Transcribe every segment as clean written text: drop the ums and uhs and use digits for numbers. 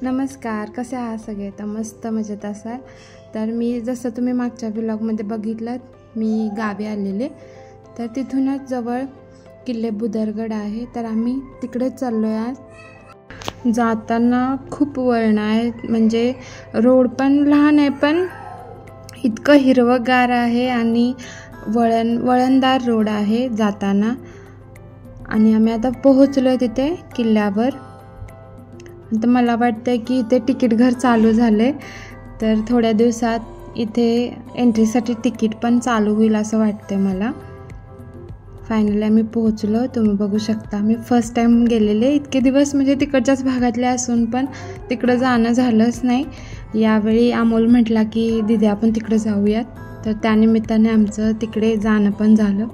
नमस्कार, कसे आहात सगळे? तर मस्त मजेत असाल. तर मी जसं तुम्ही मागच्या व्लॉगमध्ये बघितलं, मी गावी आलेले. तर तिथूनच जवळ किल्ले बुदरगड आहे, तर आम्ही तिकडेच चाललो आहे आज. जाताना खूप वळण आहे, म्हणजे रोड पण लहान आहे पण इतकं हिरवंगार आहे आणि वळणदार रोड आहे जाताना. आणि आम्ही आता पोहोचलो आहे तिथे किल्ल्यावर. तर मला वाटतं की इथे तिकीट घर चालू झाले, तर थोड्या दिवसात इथे एंट्रीसाठी तिकीट पण चालू होईल असं वाटते मला. फायनली आम्ही पोहोचलो, तुम्ही बघू शकता. मी फर्स्ट टाईम गेलेले, इतके दिवस म्हणजे तिकडच्याच भागातले असून पण तिकडं जाणं झालंच नाही. यावेळी अमोल म्हटला की दीदी आपण तिकडे जाऊयात, तर त्यानिमित्ताने आमचं तिकडे जाणं पण झालं.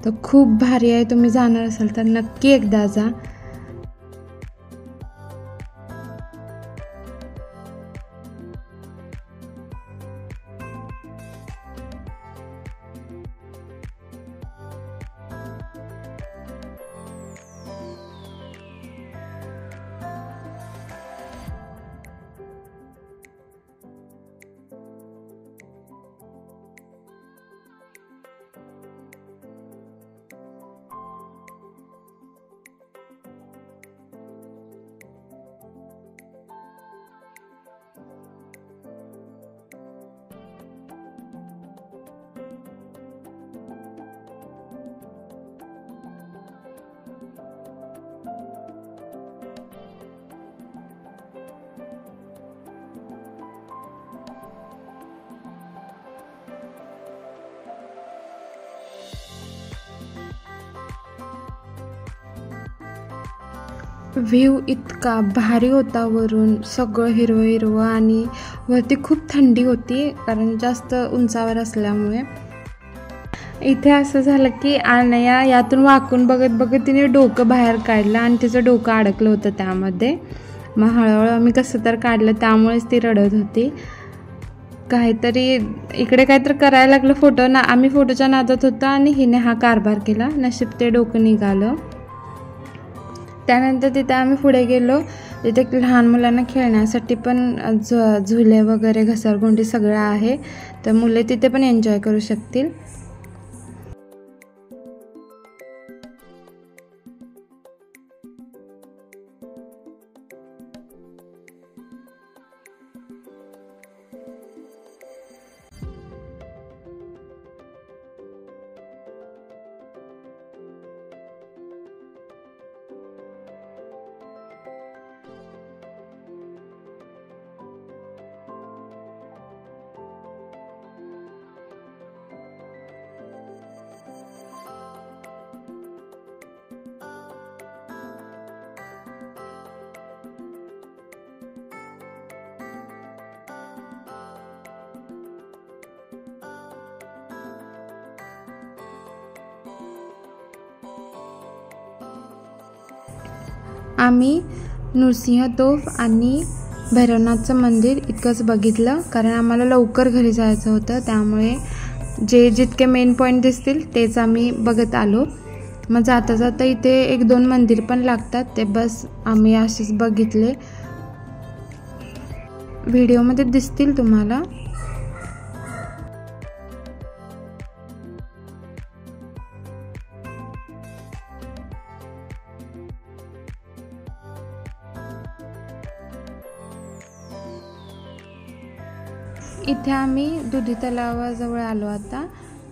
तर खूप भारी आहे, तुम्ही जाणार असाल तर नक्की एकदा जा. व्ह्यू इतका भारी होता, वरून सगळं हिरवं हिरवं आणि वरती खूप थंडी होती कारण जास्त उंचावर असल्यामुळे. इथे असं झालं की अनया यातून वाकून बघत बघत तिने डोकं बाहेर काढलं आणि तिचं डोकं अडकलं होतं त्यामध्ये. मग हळूहळू आम्ही कसं तर काढलं, त्यामुळेच ती रडत होती. काहीतरी इकडे काहीतरी करायला लागलं आम्ही फोटोच्या नादात होतो आणि हिने हा कारभार केला. नशीब ते डोकं निघालं. त्यानंतर तिथे आम्ही पुढे गेलो. तिथे लहान मुलांना खेळण्यासाठी पण झुले वगैरे घसरगुंडी सगळं आहे, तर मुले तिथे पण एन्जॉय करू शकतील. आम्ही नृसिंह तोफ आणि भैरवनाथचं मंदिर इतकंच बघितलं, कारण आम्हाला लवकर घरी जायचं होतं. त्यामुळे जितके मेन पॉईंट दिसतील तेच आम्ही बघत आलो. मग जाता जाता इथे 1-2 मंदिर पण लागतात, ते बस आम्ही असेच बघितले. व्हिडिओमध्ये दिसतील तुम्हाला. इथे आम्ही दुधी तलावाजवळ आलो.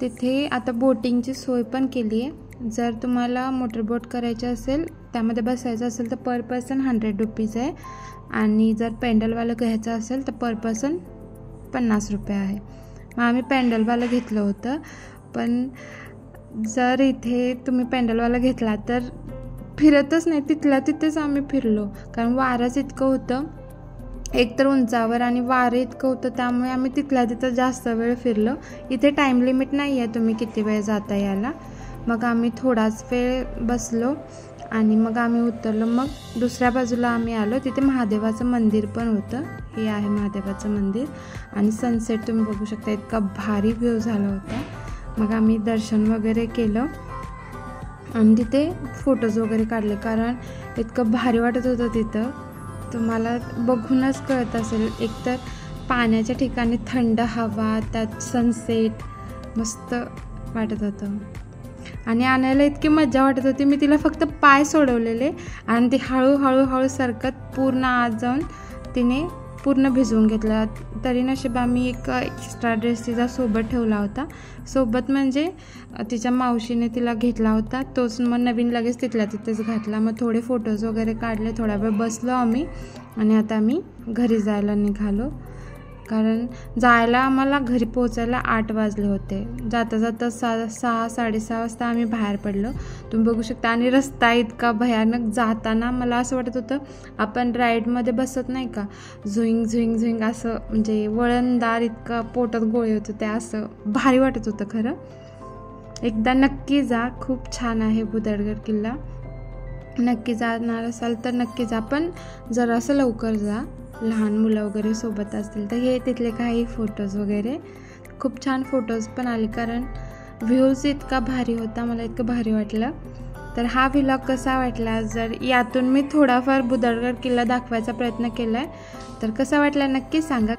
तिथे आता बोटिंगची सोय पण केली आहे. जर तुम्हाला मोटरबोट करायची असेल, त्यामध्ये बसायचं असेल तर पर पर्सन 100 रुपीज आहे, आणि जर पेंडलवालं घ्यायचं असेल तर पर पर्सन 50 रुपये आहे. मग आम्ही पेंडलवालं घेतलं होतं. पण जर इथे तुम्ही पेंडलवाला घेतला तर फिरतच नाही, तिथेच आम्ही फिरलो, कारण वारंच इतकं होतं. एकतर उंचावर आणि वारे इतकं होतं, त्यामुळे आम्ही तिथं जास्त वेळ फिरलो. इथे टाईम लिमिट नाही आहे तुम्ही किती वेळ जाता याला. मग आम्ही थोडाच वेळ बसलो आणि मग आम्ही उतरलो. मग दुसऱ्या बाजूला आम्ही आलो, तिथे महादेवाचं मंदिर पण होतं. हे आहे महादेवाचं मंदिर आणि सनसेट तुम्ही बघू शकता, इतका भारी व्ह्यू झाला होता. मग आम्ही दर्शन वगैरे केलं आणि तिथे फोटोज वगैरे काढले, कारण इतकं भारी वाटत होतं तिथं. तुम्हाला बघूनच कळत असेल, एकतर पाण्याच्या ठिकाणी थंड हवा, त्यात सनसेट मस्त वाटत होतं आणि आणायला इतकी मजा वाटत होती. मी तिला फक्त पाय सोडवलेले आणि ती हळूहळू सरकत पूर्ण आत जाऊन तिने पूर्ण भिजवून घेतला. तरी नशिबा मी एक एक्स्ट्रा ड्रेस तिचा सोबत ठेवला होता. सोबत म्हणजे तिच्या मावशीने तिला घेतला होता, तोच मग नवीन लगेच तिथल्या तिथेच घातला. मग थोडे फोटोज वगैरे काढले, थोडा वेळ बसलो आम्ही आणि आता आम्ही घरी जायला निघालो. कारण जायला आम्हाला घरी पोचायला 8 वाजले होते. जाता जाता 6-6:30 वाजता आम्ही बाहेर पडलो. तुम्ही बघू शकता. आणि रस्ता इतका भयानक, जाताना मला असं वाटत होतं आपण राईडमध्ये बसत नाही का, झुईंग झुईंग झुईंग असं, म्हणजे वळणदार इतकं पोटात गोळे होत होते, असं भारी वाटत होतं. खरं एकदा नक्की जा, खूप छान आहे बुदरगड किल्ला. नक्की जाणार असाल तर नक्की जा, पण जरासं लवकर जा. लहान मुलं वगैरे सोबत असतील तर. हे तिथले काही फोटोज वगैरे खूप छान फोटोज पण आले, कारण व्ह्यूज इतका भारी होता, मला इतकं भारी वाटलं. तर हा व्लॉग कसा वाटला, जर यातून मी थोडाफार बुदरगड किल्ला दाखवायचा प्रयत्न केला आहे तर कसा वाटला नक्की सांगा.